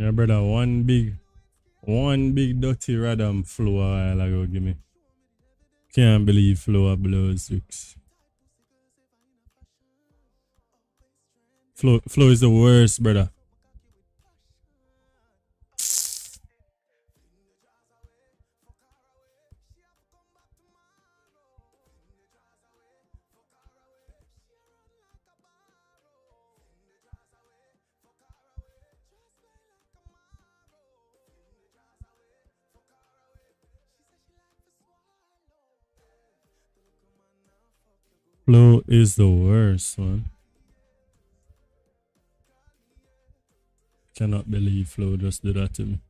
Yeah, brother, one big dirty Radam flow a while ago, give me. Can't believe flow a blow 6. Flow is the worst, brother. Flow is the worst, man. Cannot believe Flow just did that to me.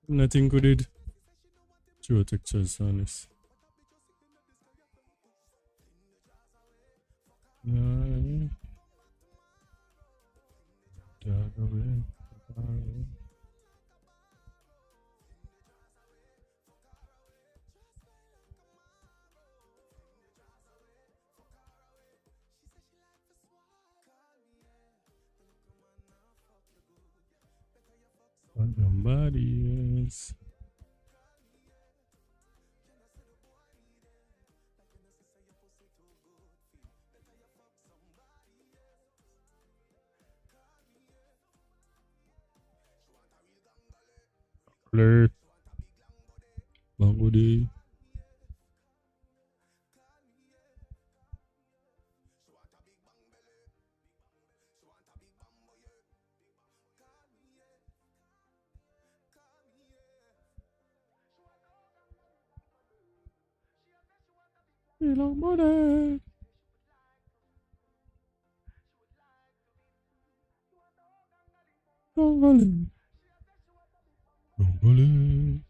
Nothing good did. Show textures on this. Somebody else. Alert. Bango day. Long body. Gongole. Gongole.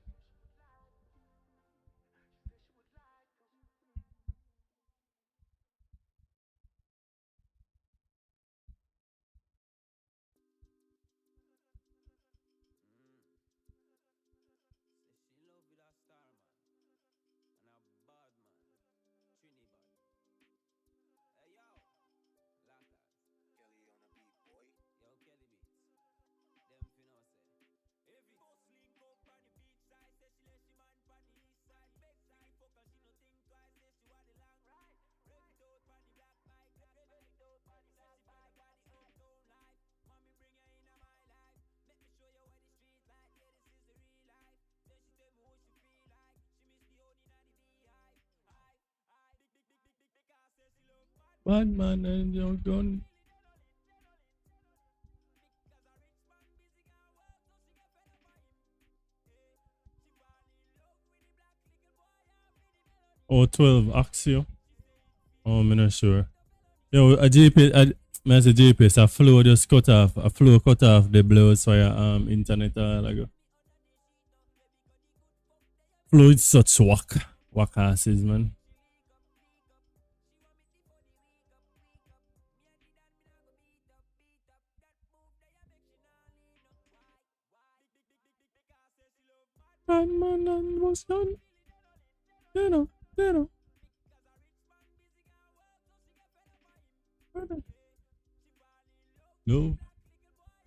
Bad man and your gun. Oh, 12 Axio. Oh, I'm not sure. Yo, a GPS, I say GPS, a flow just cut off. A flow cut off the blows for your internet all ago. Flow is such whack asses, man. Bad man and was done. You know. No.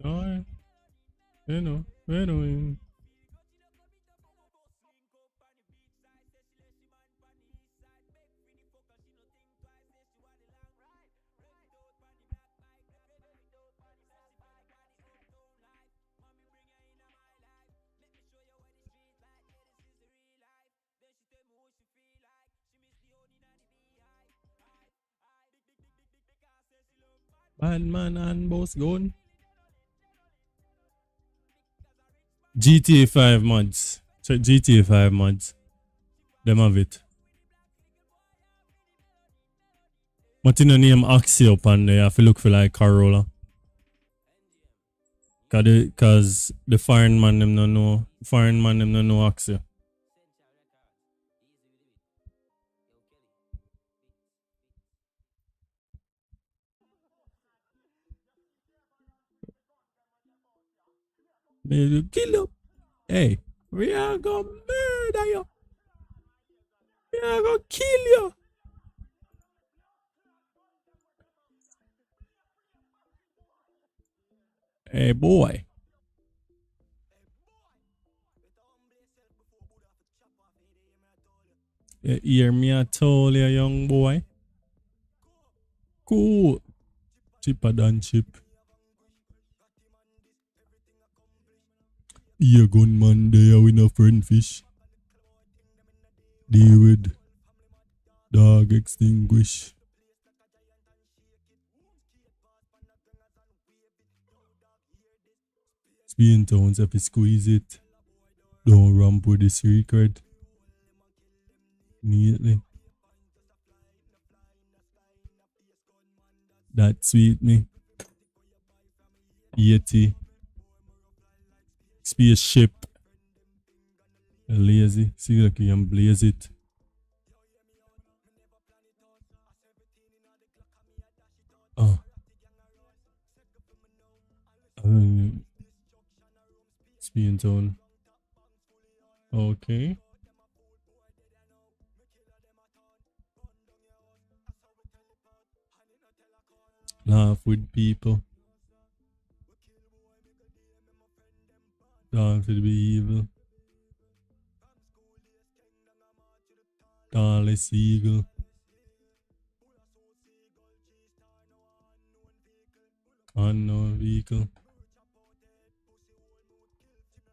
No. You know. Bad man and boss gun. GTA 5 mods. Check GTA 5 mods. Them have it. But in the name Axie up on there, you have to look for like Corolla. Cause the foreign man them no know. Foreign man them no know Axie. They will kill you. Hey, we are gonna murder you. We are gonna kill you. Hey boy. You hear me I told you, young boy? Cool. Cheaper than cheap. Yeah, gunman there with no friend fish. Deal with dog extinguish. Spin towns if you squeeze it. Don't ramp with this record. Neatly. That sweet me. Yeti. Spaceship. Lazy. See like you can blaze it. Oh. Spin tone. Okay. Laugh with people. Don't feel be evil. Tallest eagle. Unknown vehicle.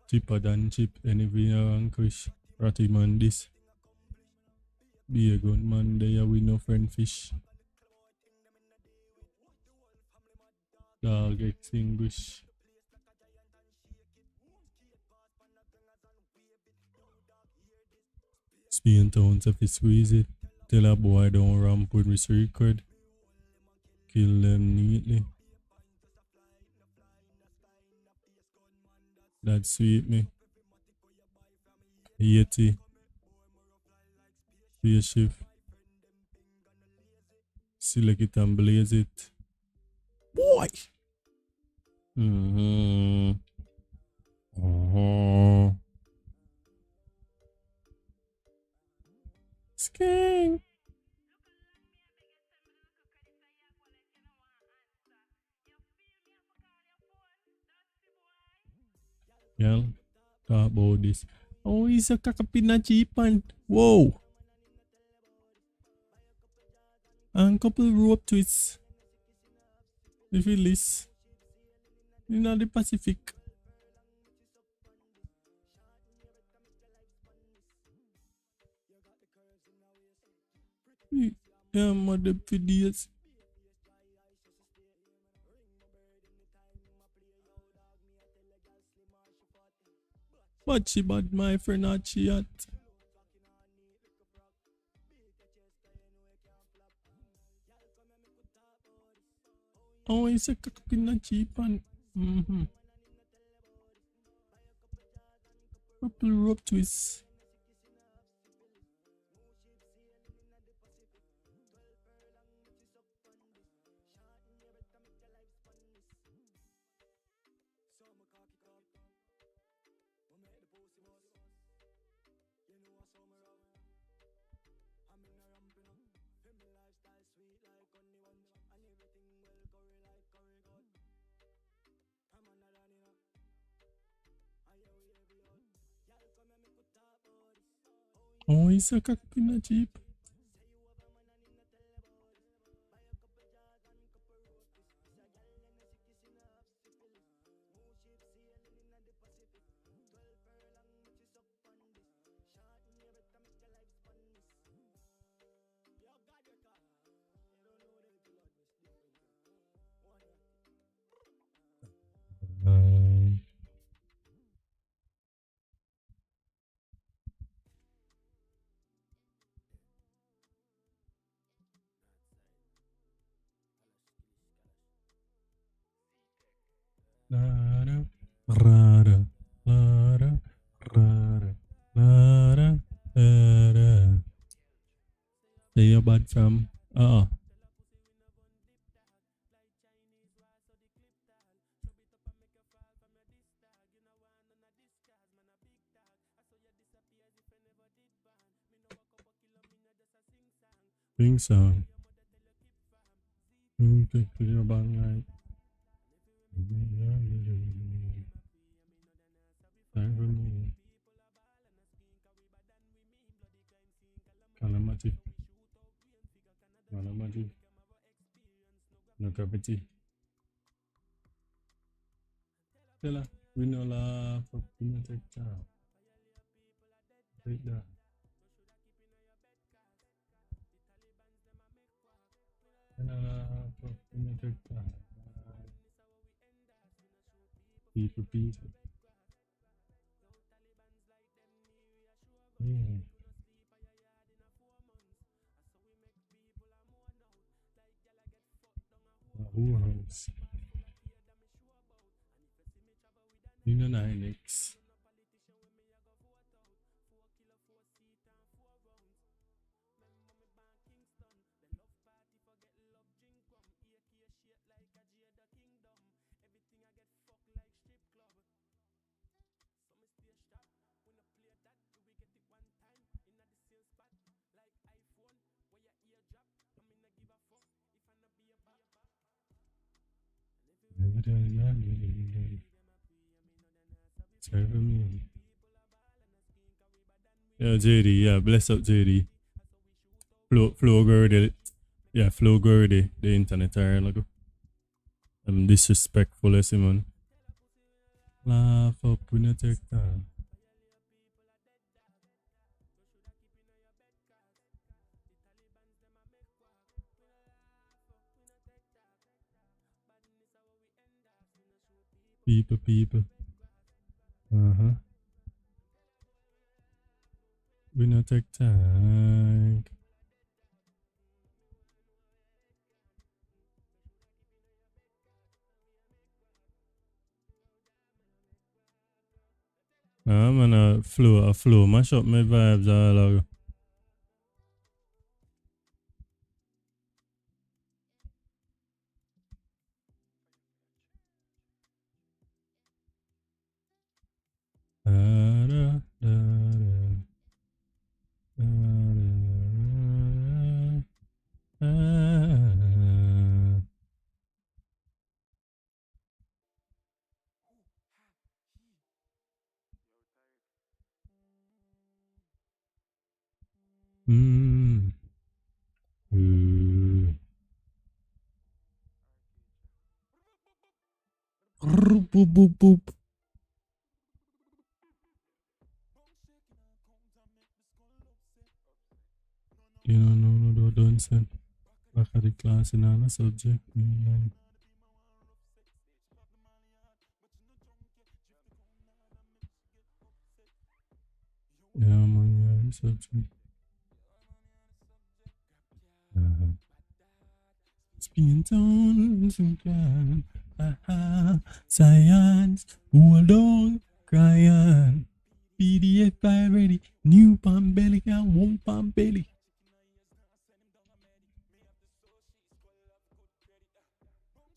Cheaper than cheap. Anything around Kush. Ratty man this. Be a good man there with no friend fish. Dog extinguish. Spin towns if you squeeze it. Tell a boy don't ramp with this record. Kill them neatly. That sweet me. Yeti. Spaceship. Select it and blaze it. Boy! Skeng. Yeah, talk about this. Oh, he's a kakapinachipan. Whoa! And couple rope twists. You feel this? In the Pacific. Yeah, mother videos. But she bad my friend not she at. Oh, it's a kakapinachipan. Couple rope twists. Oh, it's a kakapinachip. Rara, rara, rara, rara, rara, rara. Say you're bad from. Sing song. You take to your bang like. Time for me. Calamity. Calamity. No capity. Tell her. We no laugh. We no take time. Take that. We no laugh. We no take time. People, people. Mm. Who else? You know, 9X. Serve me. Yeah, JD. Yeah, bless up JD. Flow Gurdy. Yeah, Flow Gurdy. The internet are like I'm disrespectful as man. Laugh up when you take time. People, people. Uh-huh. We not take time. I'm on a flow. Mash up my vibes all over. Da, da, da, da, da, da. Mm. Boop, boop, boop. You don't know no don't say. Back at the class in all the subject. Yeah, man, yeah, the subject. Spin tones and can. Science, hold on, crying. PDF file ready. New palm belly, I want palm belly.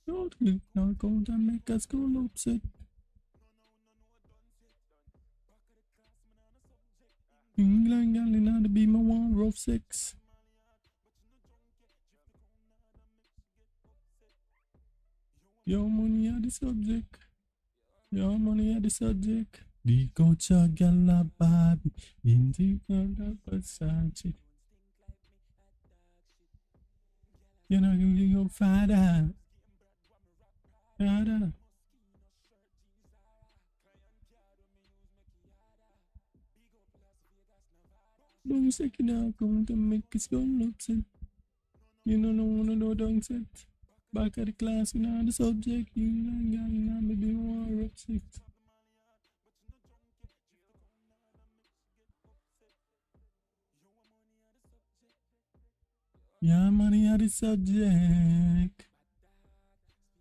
Don't click, not going to make us go upset. England, gal, to be my one rough 6. Your money are the subject. Your money are the subject. The culture gala Barbie. In the color Versace. You know, you go father. Father. Don't say it now, going to make us go upset. You know, no one no don't set. Back at the class, you know, the subject. You know, maybe more rough 6. Yeah, money are the subject.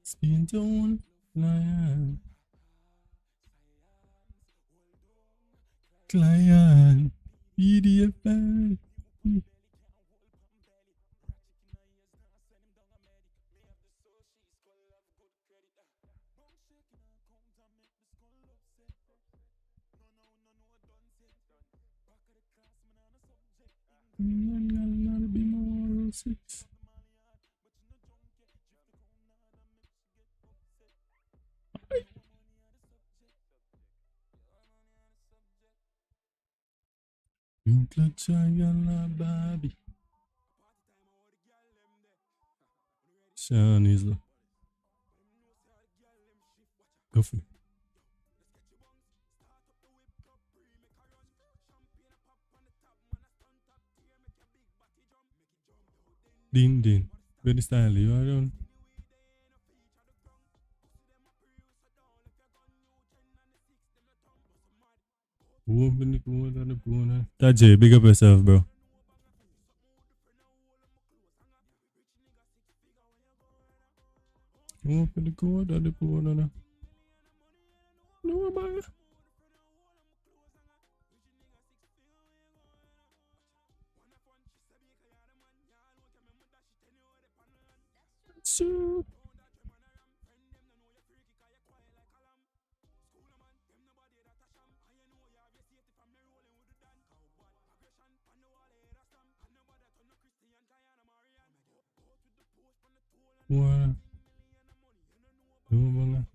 Spin tone, Client. Client. EDFN. Be more six. You clutch a baby. Sean is the go for it. Din din. Very stylish. You are done. Open the corner, the corner. Tajay, big up yourself, bro. Open the corner, the corner. No, man. So. What? No, man.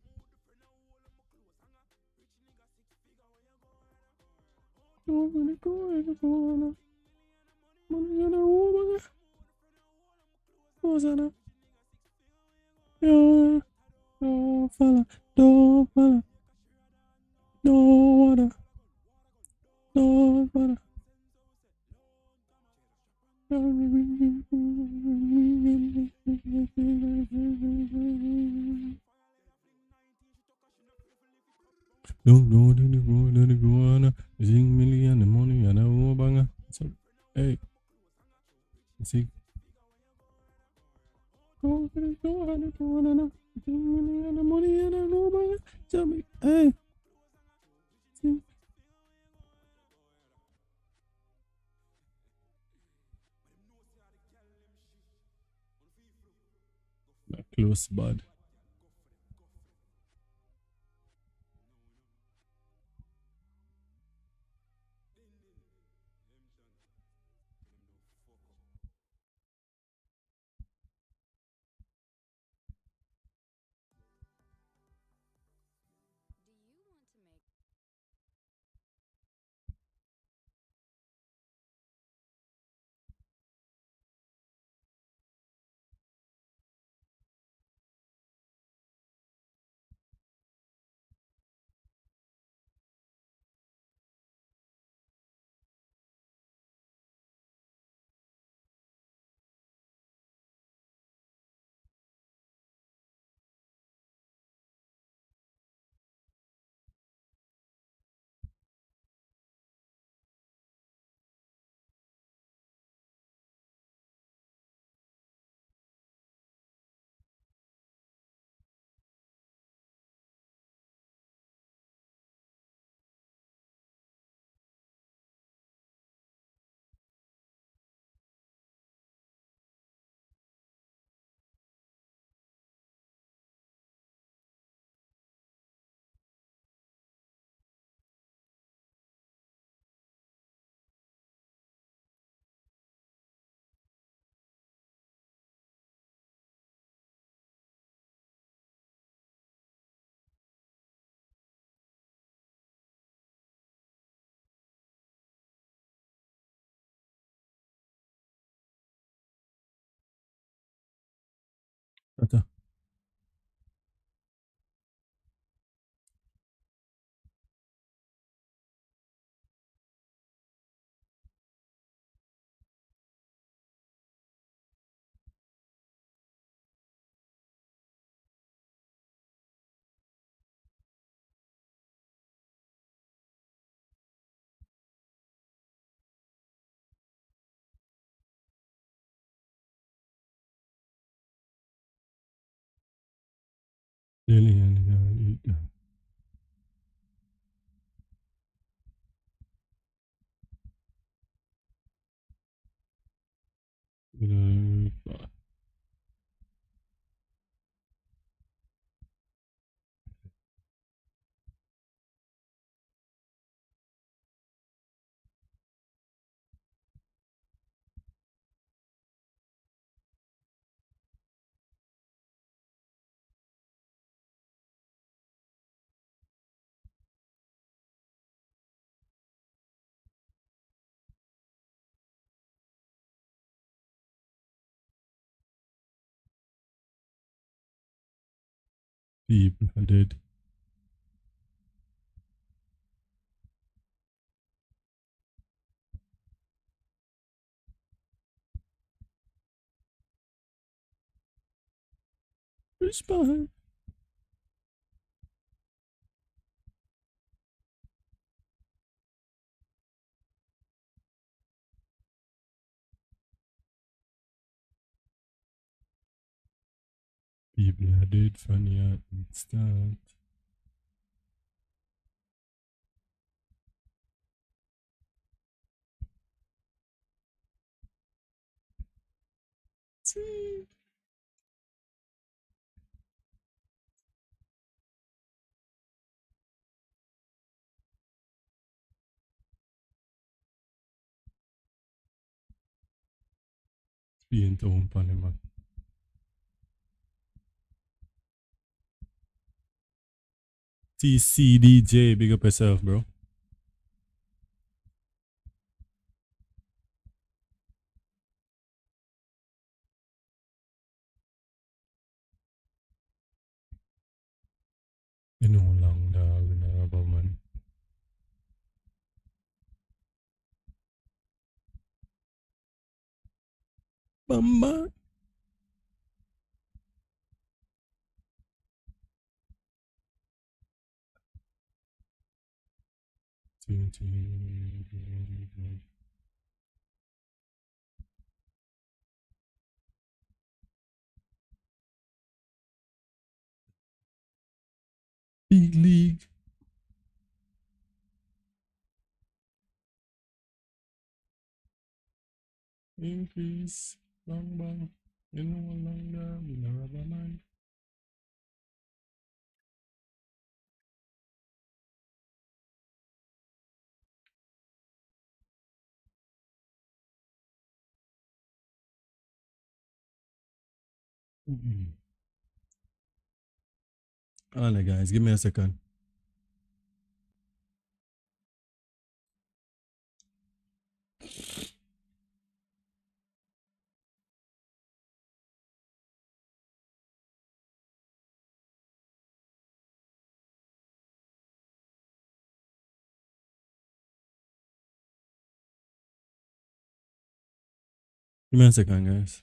Open the corner, the corner. Money in a woman. What's that? Yo, no fella, no fella, no water, no water. Don't go to the go to the go sing million the money and a banger. So, hey, see. Go to the go and the go sing million the money and a banger. Tell me, hey, see. Close bud. Tata. Really, People are dead. Respond. People are dead from the start. See? Being thrown upon him, man. TCDJ, big up yourself, bro. You know, long dog, you know, about man. Bamba. Big league. Increase. Bang bang. You know, long dog, you know, about man. Alright, guys, give me a second. Give me a second, guys.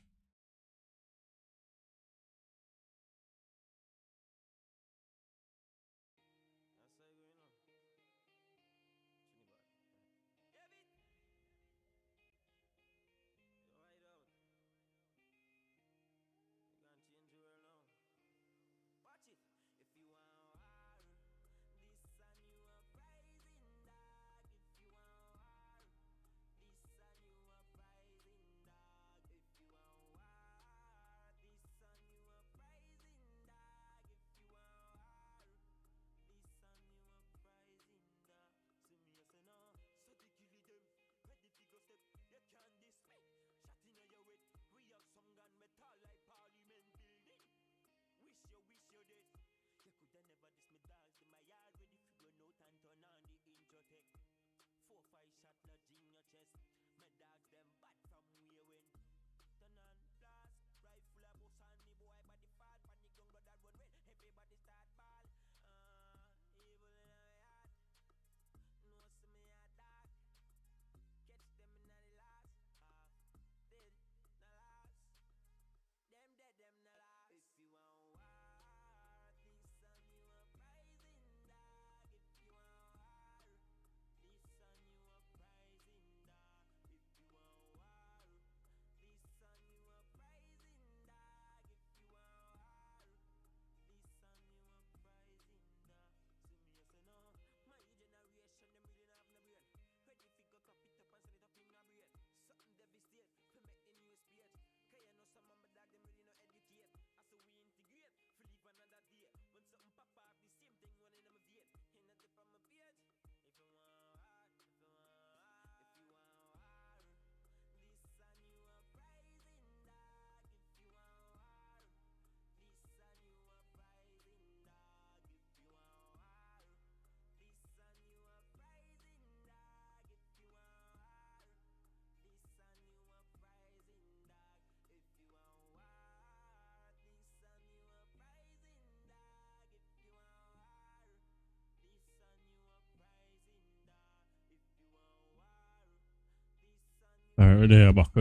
we're there back.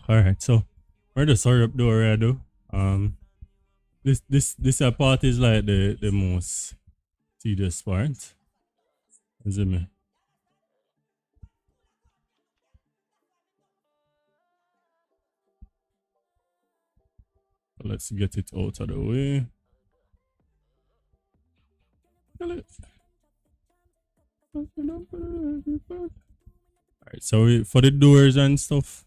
Alright, so we're just hurry up door I do. This part is like the most tedious part. Is it me? Let's get it out of the way. Alright, so for the doors and stuff,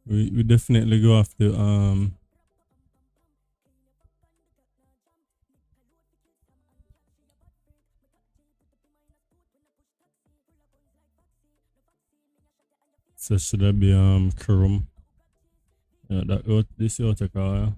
we definitely go after so should that be chrome? Yeah, this outer car.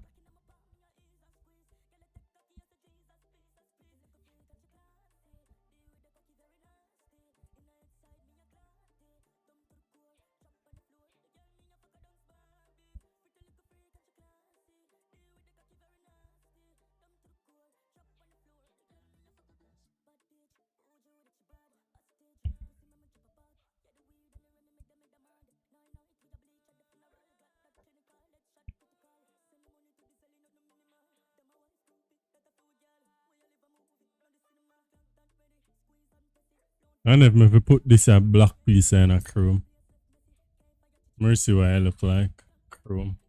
And if we put this a black piece in a chrome. Mercy what I look like. Chrome.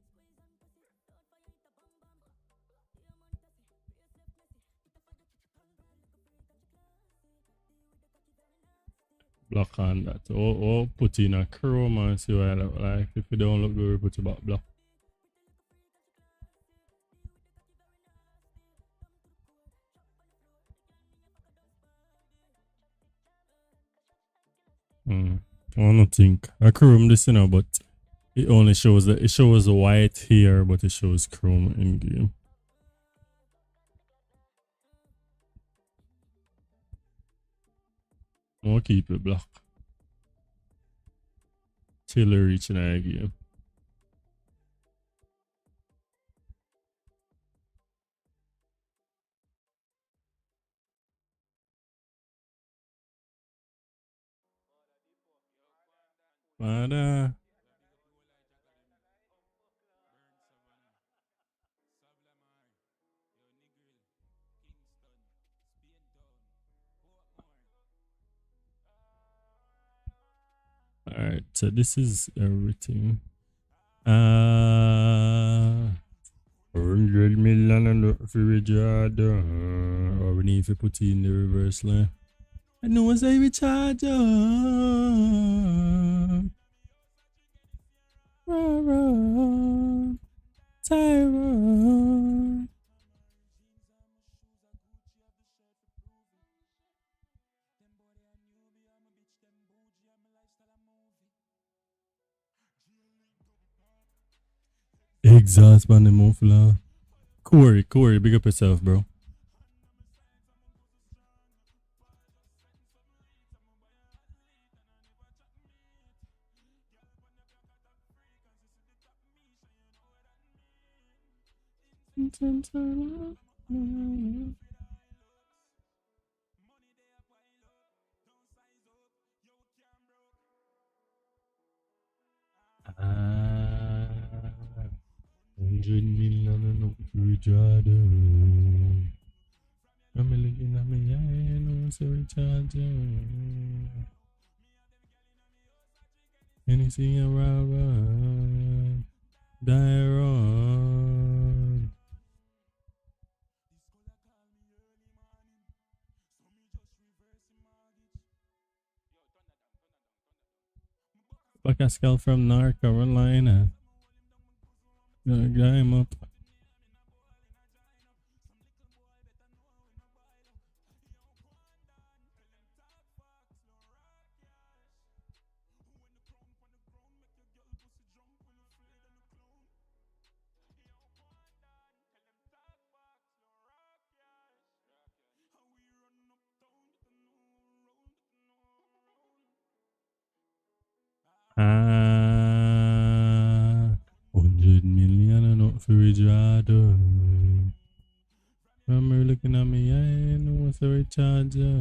Black on that. Or put in a chrome and see what I look like. If you don't look good, put it back black. I don't think a chrome this but it only shows that it shows white here, but it shows chrome in game. I'll keep it black till we reach an game. But alright, so this is everything. 100 million and look for Richard. Or we need to put in the reverse line. I know what's a Richard. Tyrone. Exhaust on the muffler. Corey, big up yourself, bro. Ah, 100 million and look for Richard. I'm looking at me, I know what's a Richard. Anything around, Dyron. Pascal from North Carolina. Gonna guy him up. Ah, 100 million and not for Richard. Remember looking at me, I know what's a Richard. Yeah.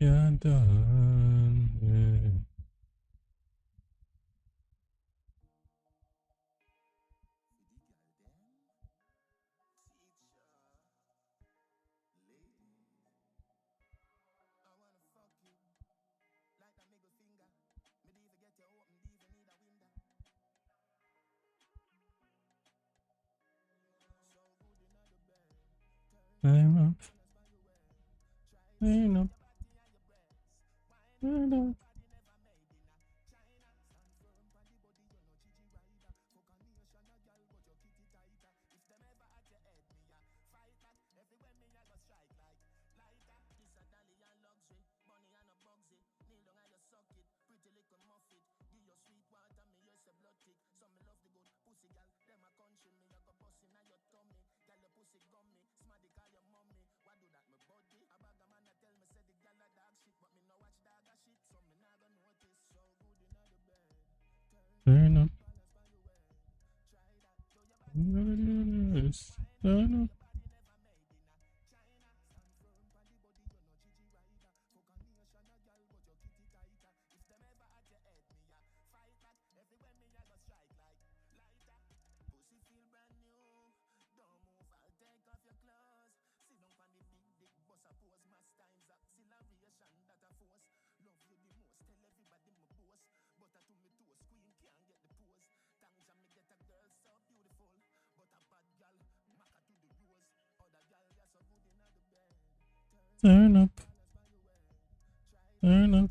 you're done. Yeah. I'm up, I'm up, I'm up. Turn up. Turn up. Turn up.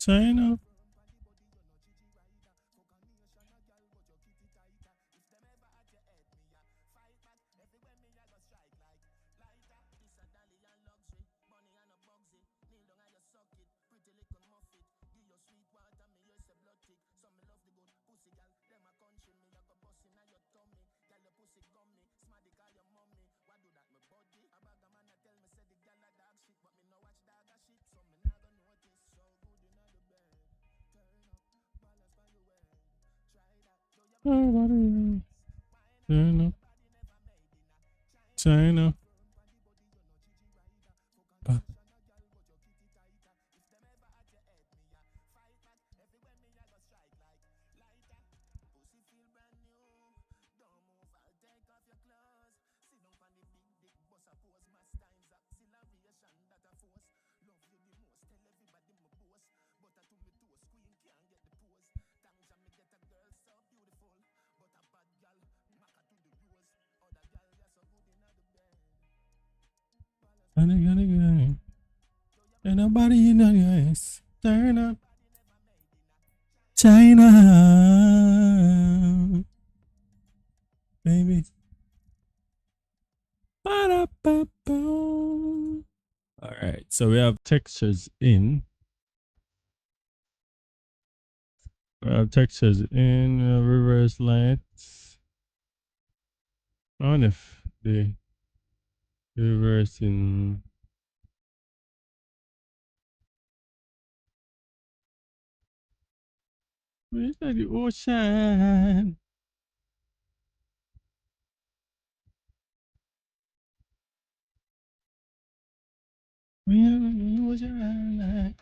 Turn up. Turn up. Turn up. Turn up. Ba- And again. And nobody in the eyes. Turn up. China. Baby. Ba-da-ba-ba. All right. So we have textures in. We have textures in reverse lights. I wonder if the reverse in. Where's the ocean? Where's the ocean?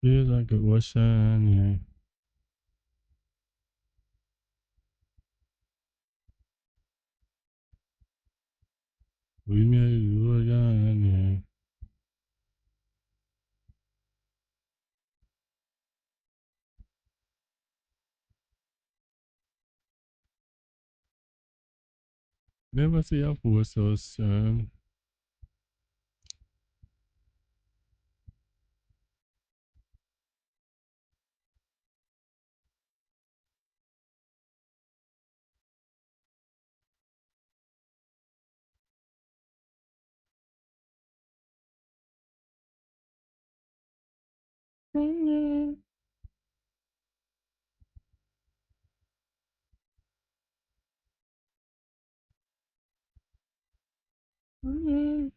Feels like the ocean, yeah. We made the ocean, yeah. Never see a force so strong. Mm-hmm. Mm-hmm.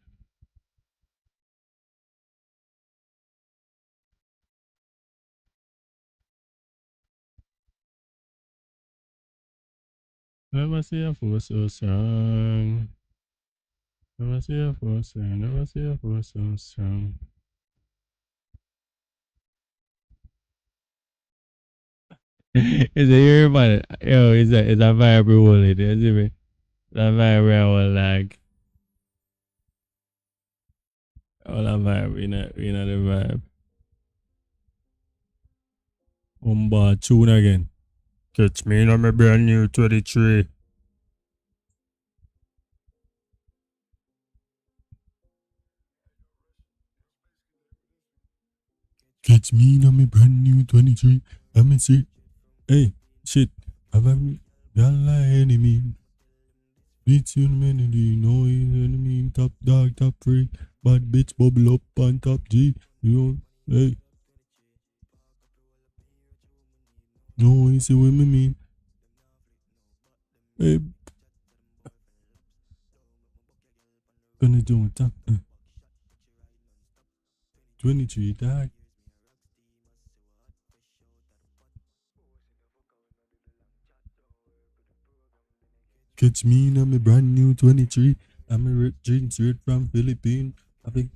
Never see a force so strong. Never see a force, never see a force so strong. It's a year, man. Yo, it's a vibe rolling. You see me? That vibe where I was like, all that vibe, the vibe. Tune again. Catch me on my brand new 23. Catch me on my brand new 23. I'm in see. Hey, shit. I've a y'all like enemy. Beats you melody. No enemy. Top dog, top freak. Bad bitch bubble up on top G. You know, hey. No, you see what I mean. Hey, gonna do it. 23, dog. Catch me on my brand new 23. I'm a rip drink straight from Philippines. I think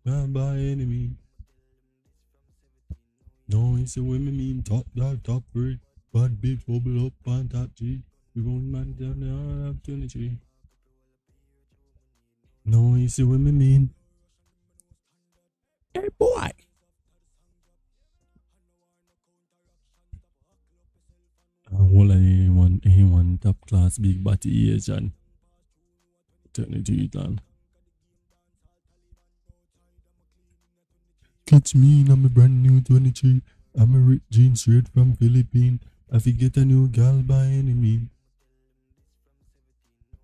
by enemy. No, it's a women mean top dog, top breed. Bad bitch bubble up on top G. We going man down the all of 23. No, it's a women mean. Hey boy. All A1 top class big body Asian. 23 land. Catch me on my brand new 23. I'm a rich jeans straight from Philippines. I forget a new gal by any mean.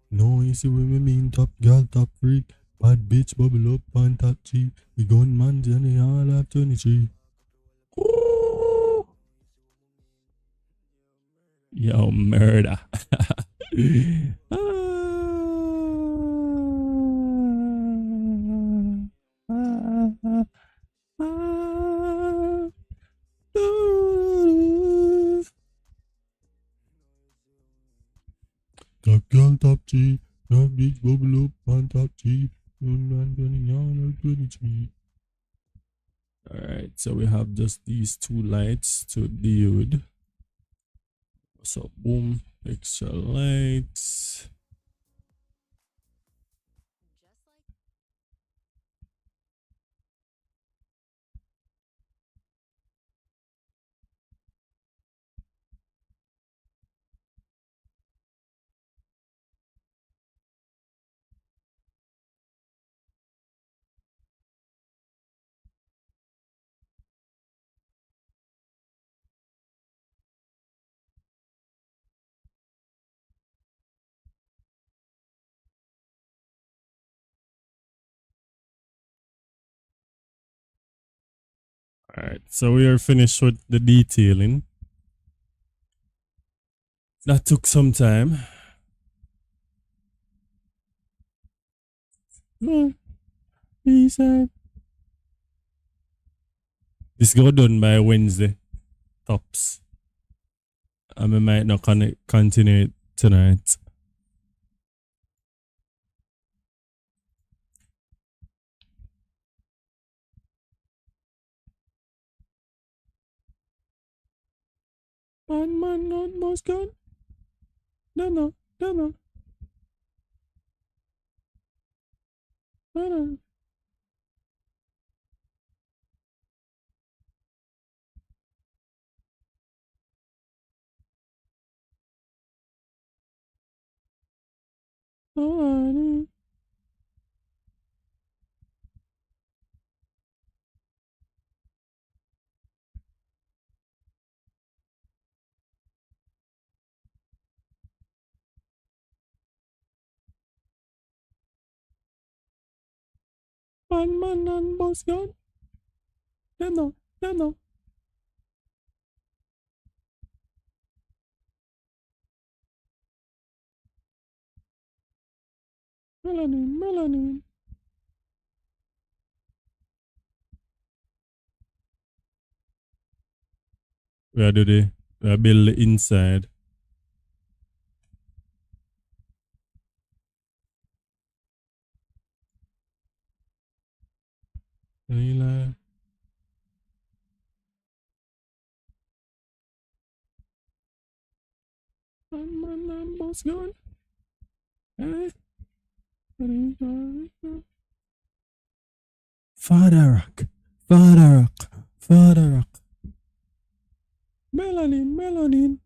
No, you see what me mean? Top gal, top freak. Bad bitch bubble up on top G. We going man Jenny all of 23. Ooh. Yo, murder. Ah. Ah. Ah. Ah. Ooh. Top girl, top G. Top bitch bubble up on top G. Going man Jenny all of 23. Alright, so we have just these two lights to diode. So boom, extra lights. Alright, so we are finished with the detailing. That took some time. No, he said. This got done by Wednesday, tops. And we might not continue it tonight. Man, not most gun. No, no, no, no, no, no. No, man, not most gun. No, no. No, no. Melanin, melanin. Where do they? Where build the inside. Like, I'm boss gun. Eh? Father Rock. Father Rock. Father Rock. Melanin, melanin.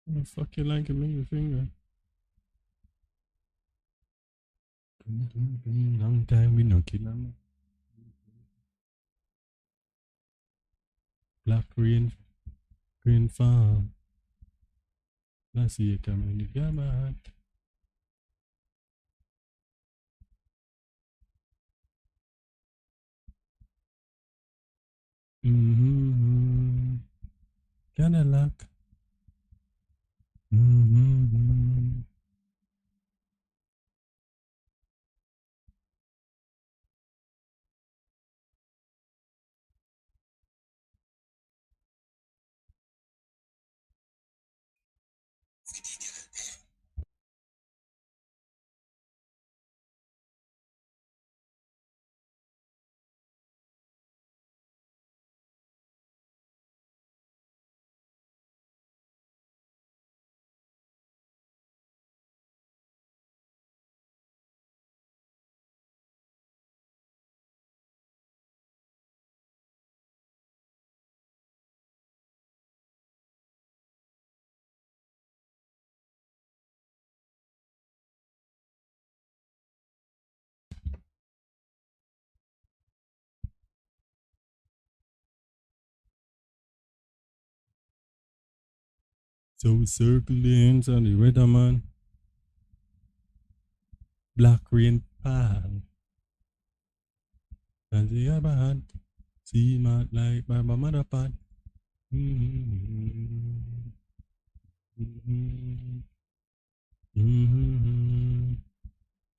Oh, fuck you like a middle finger. Long time we no kill them. Black rain, green farm. I see you coming to get my Mm-hmm. Cadillac. Mm-hmm. So we circle the ends on the weatherman. Black rain pan. And the other hand. See my like by my mother pan. Mm-hmm. Mm-hmm. Mm-hmm.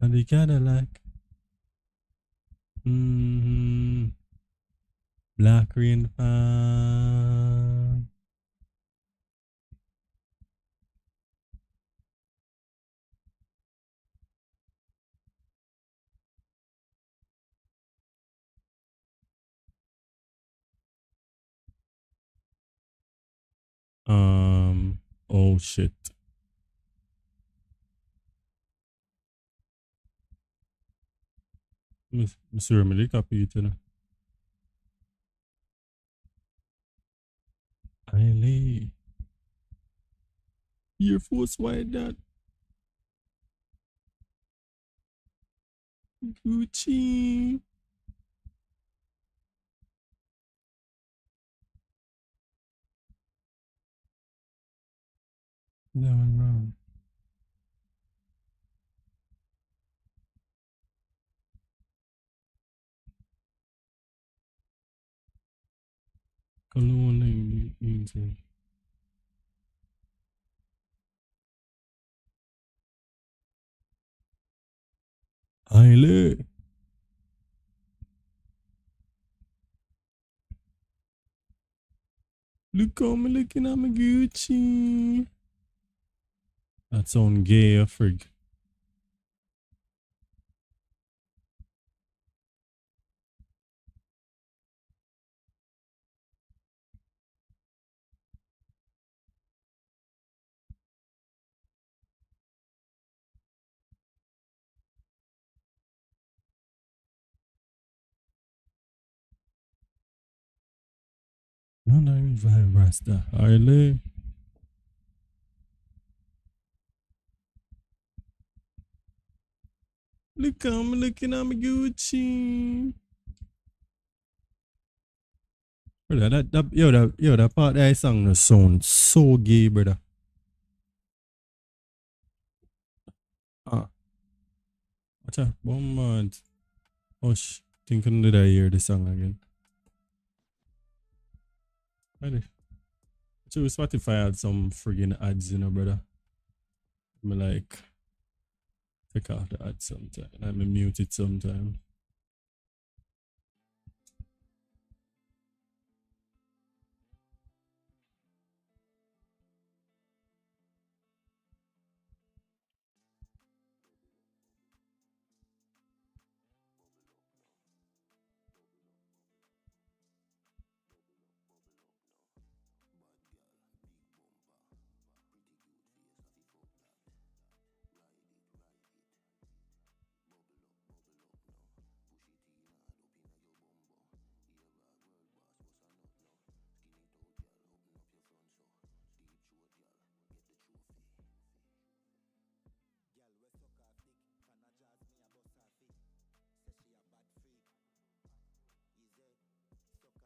And the Cadillac. Mm-hmm. Black rain pan. Oh shit. Monsieur Emily copy it, you know. I lay. Your Force wide that Gucci. Yeah, man, wrong. Cologne means I lay. Look how me looking at my Gucci. That sound gay, a frig. Man, I revive Rasta. Early. Look, I'm looking at my Gucci. Brother, that part that I sang the sound so gay, brother. Ah, watch out, bombard. Hush, thinking that I hear the song again. Ready? So Spotify had some friggin' ads, you know, brother. Me like take off the ads sometime. Let me mute it sometime.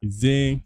Zing.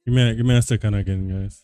Give me a second again, guys.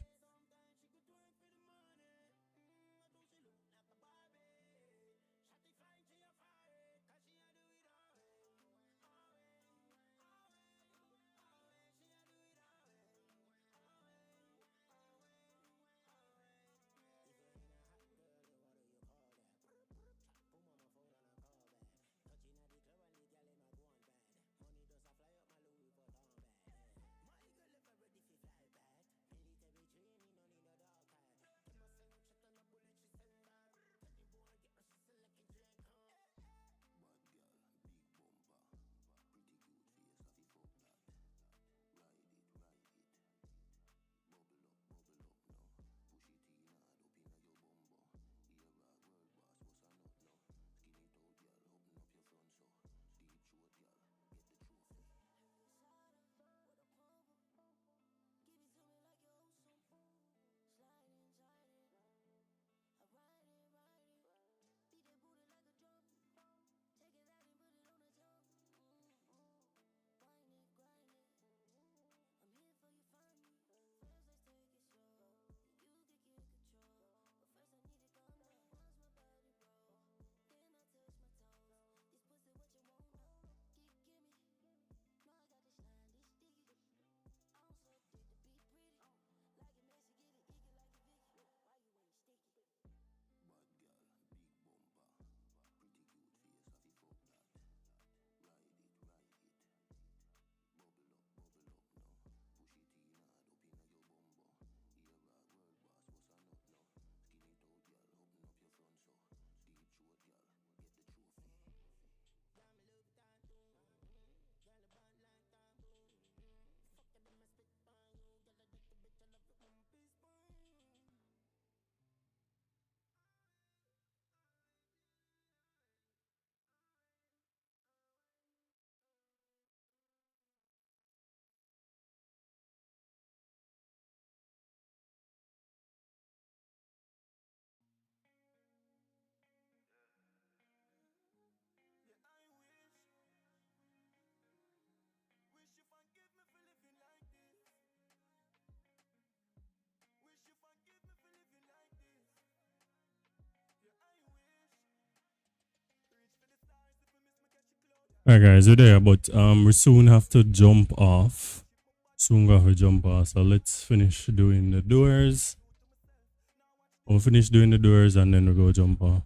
Alright guys, we're there, but we soon have to jump off. Soon got to jump off. So let's finish doing the doors. We'll finish doing the doors and then we'll go jump off.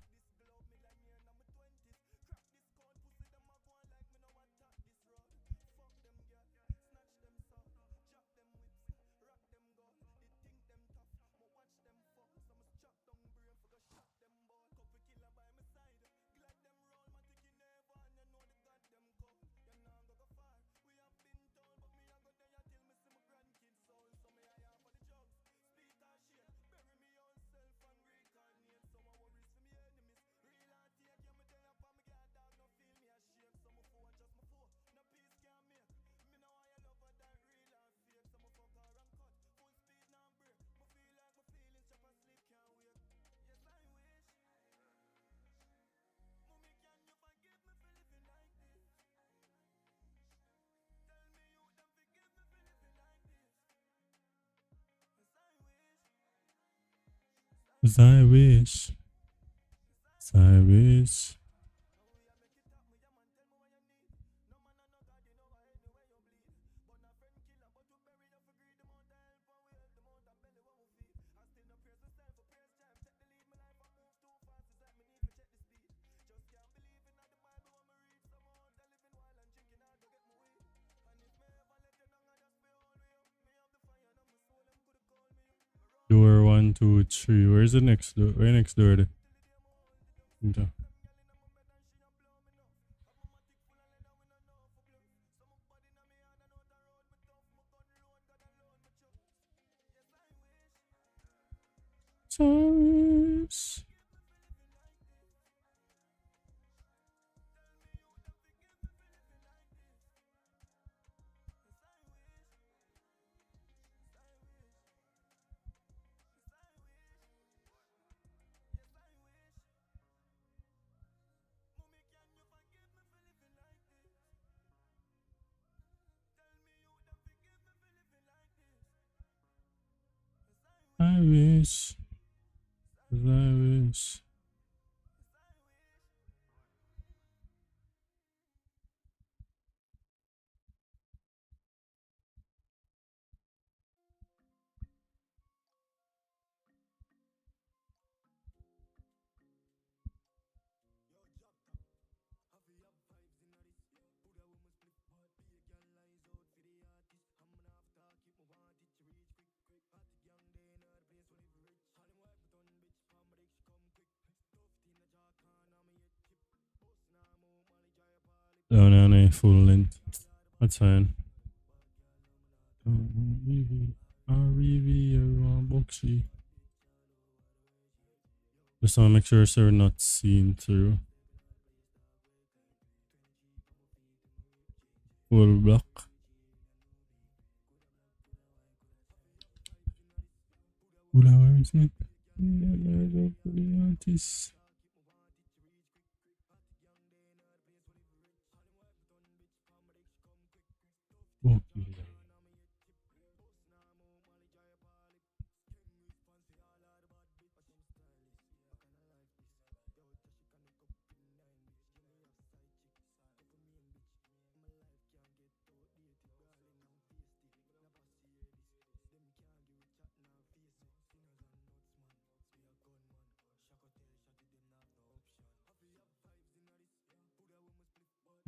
As I wish. As I wish. Door 1, 2, 3. Where's the next door? Where next door? Okay. Sorry. I wish. As I wish. Down on a full length. That's fine. Boxy. Just want to make sure so we're not seen through. Full block. Where is it? Artist. Okay.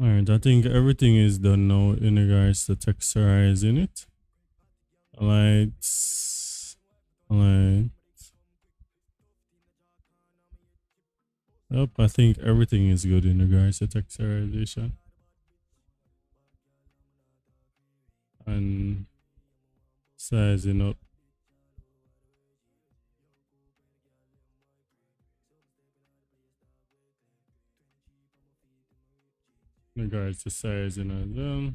Alright, I think everything is done now in regards to texturizing it. Lights. Yep, I think everything is good in regards to texturization. And sizing up. In regards to sizing as well.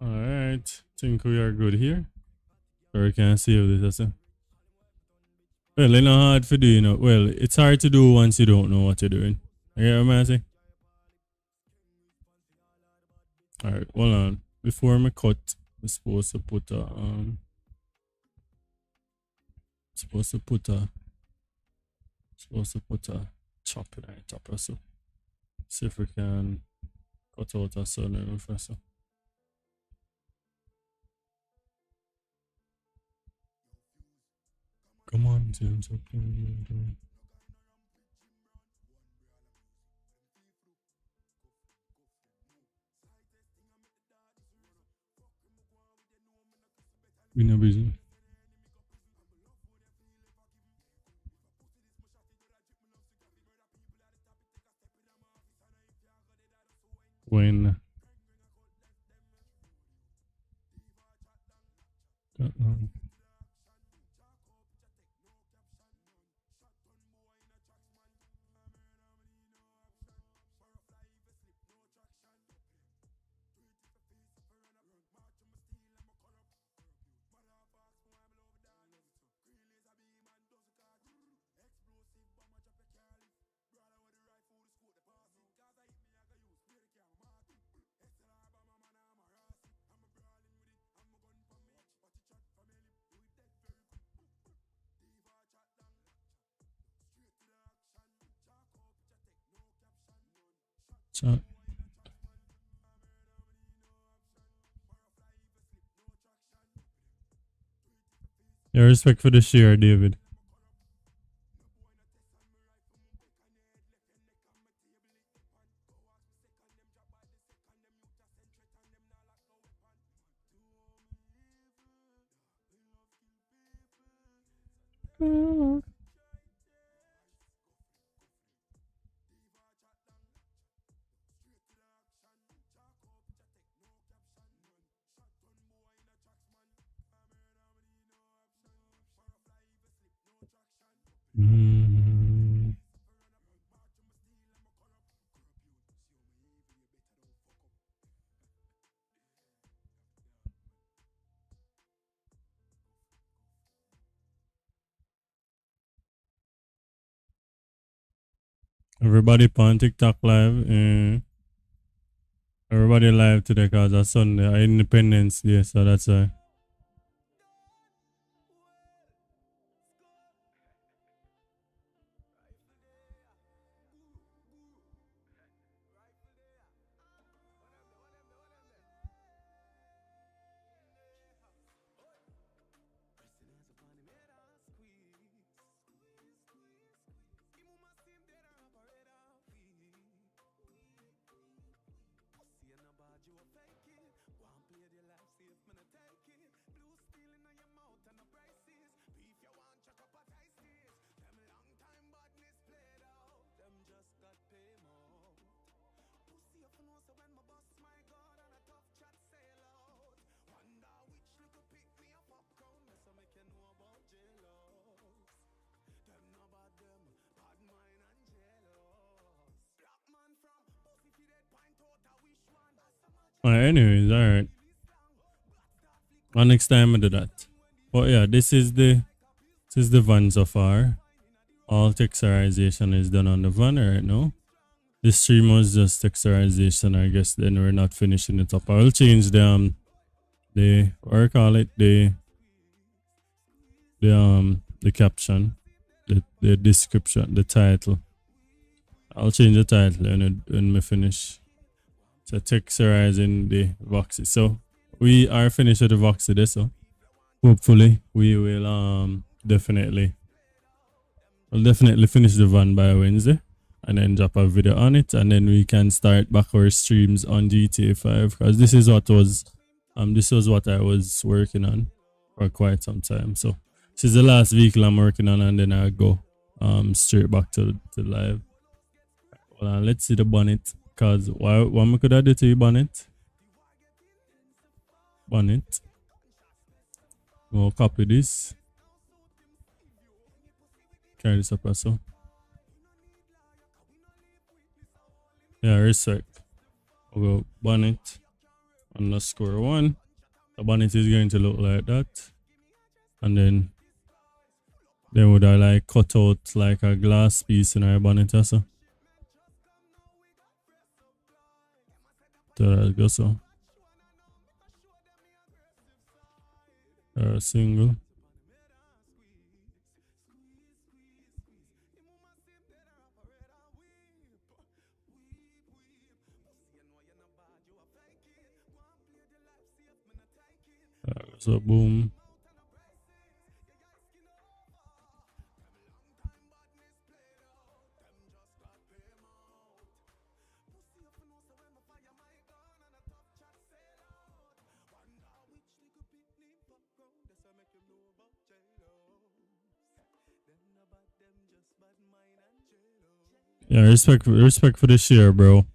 Alright, think we are good here. So we can save this as well, it's not hard for doing it. Well, it's hard to do once you don't know what you're doing. You get what I'm saying? Alright, hold on. Before I cut, I'm supposed to put a chop in our top or so. See if we can cut out a sunroof or so. Come on, James. We no busy. When that long. Chat. Yeah, respect for the share, David. Mm. Everybody on TikTok live. Everybody live today because it's Sunday, Independence Day, so that's why. Anyways, alright. Well, next time I do that. But yeah, this is the van so far. All texturization is done on the van right now. The stream was just texturization, I guess. Then we're not finishing it up. I will change the what I call it, the caption, the description, the title. I'll change the title when we finish. So texturizing the Voxy. So we are finished with the Voxy this, so hopefully we will definitely finish the van by Wednesday and then drop a video on it, and then we can start back our streams on GTA 5 because this was what I was working on for quite some time. So this is the last vehicle I'm working on, and then I go straight back to live. Well, let's see the bonnet, because what we could I do to you, bonnet? We'll copy this, carry this up also. Yeah, respect. We'll go bonnet _1. The bonnet is going to look like that, and then would I like cut out like a glass piece in our bonnet also. So that goes so. Single. So boom. Yeah, respect for the share, bro.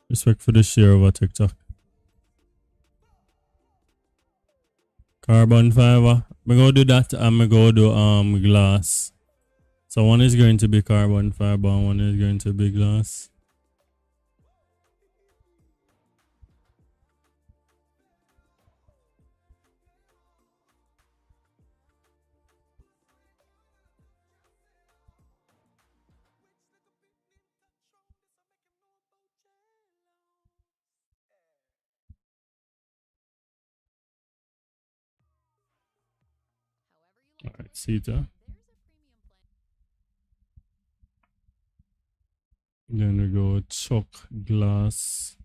Respect for the share over TikTok. Carbon fiber. Me go do that and me go do glass. So one is going to be carbon fiber and one is going to be glass. Alright, Sita. Then we go chalk glass.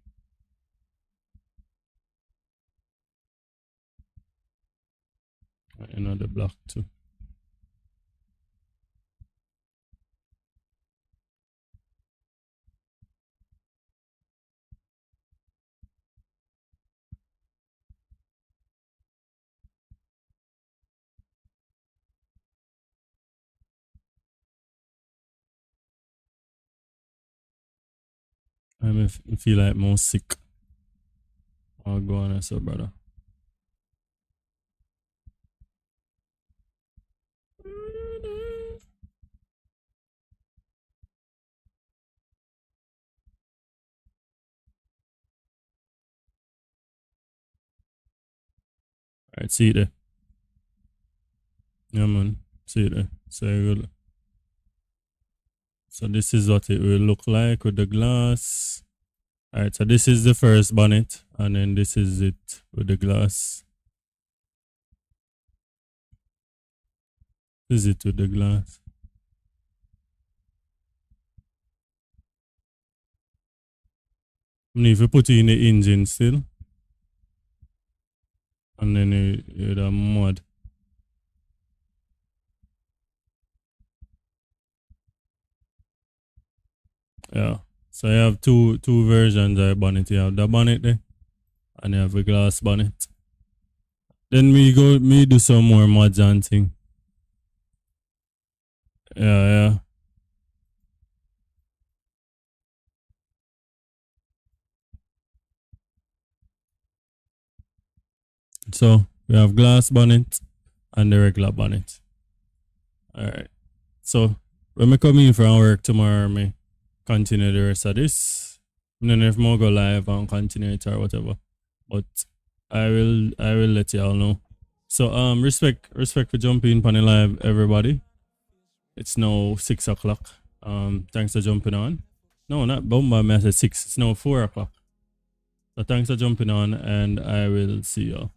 Another block too. I feel like more sick. I'll go on, so brother. Alright, see it there. Yeah, man. See it there. So good. So this is what it will look like with the glass. Alright, so this is the first bonnet, and then this is it with the glass. This is it with the glass. And if you put it in the engine still, and then you the mud. Yeah. So you have two versions of bonnet. You have the bonnet there, and you have a glass bonnet. Then me do some more mods and thing. Yeah. So we have glass bonnet and the regular bonnet. Alright. So when I come in from work tomorrow, me continue the rest of this. I don't know if more go live and continue it or whatever. But I will let y'all know. So respect for jumping on the live, everybody. It's now 6 o'clock. Thanks for jumping on. No, not Bomba, I said 6. It's now 4 o'clock. So thanks for jumping on, and I will see y'all.